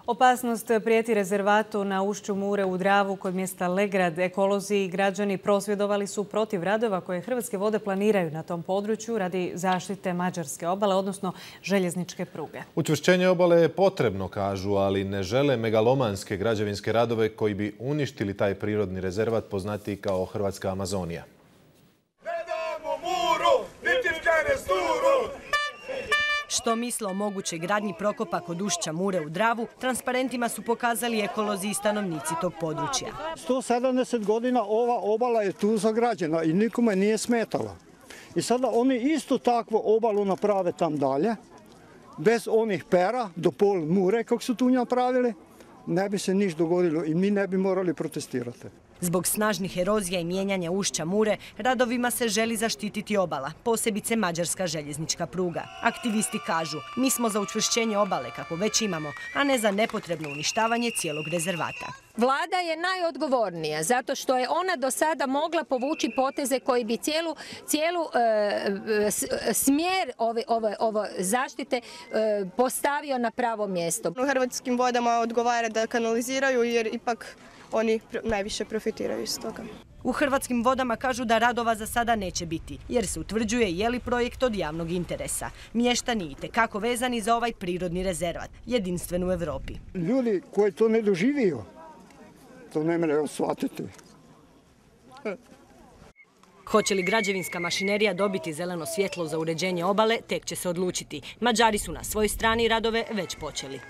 Opasnost prijeti rezervatu na ušću Mure u Dravu kod mjesta Legrad. Ekolozi i građani prosvjedovali su protiv radova koje Hrvatske vode planiraju na tom području radi zaštite mađarske obale, odnosno željezničke pruge. Učvršćenje obale je potrebno, kažu, ali ne žele megalomanske građevinske radove koji bi uništili taj prirodni rezervat poznatiji kao Hrvatska Amazonija. Što misle o mogućoj gradnji prokopa kod ušća Mure u Dravu, transparentima su pokazali ekolozi i stanovnici tog područja. 170 godina ova obala je tu zagrađena i nikome nije smetala. I sada oni isto takvu obalu naprave tam dalje, bez onih pera do pol Mure, kako su tu napravili, ne bi se niš dogodilo i mi ne bi morali protestirati. Zbog snažnih erozija i mijenjanja ušća Mure, radovima se želi zaštititi obala, posebice mađarska željeznička pruga. Aktivisti kažu, mi smo za učvršćenje obale kako već imamo, a ne za nepotrebno uništavanje cijelog rezervata. Vlada je najodgovornija zato što je ona do sada mogla povući poteze koji bi cijelu smjer ove zaštite postavio na pravo mjesto. Hrvatskim vodama odgovara da kanaliziraju jer ipak oni najviše profitiraju iz toga. U Hrvatskim vodama kažu da radova za sada neće biti, jer se utvrđuje je li projekt od javnog interesa. Mještani itekako vezani za ovaj prirodni rezervat, jedinstven u Europi. Ljudi koji to ne doživiju, to ne moraju shvatiti. Hoće li građevinska mašinerija dobiti zeleno svjetlo za uređenje obale, tek će se odlučiti. Mađari su na svojoj strani radove već počeli.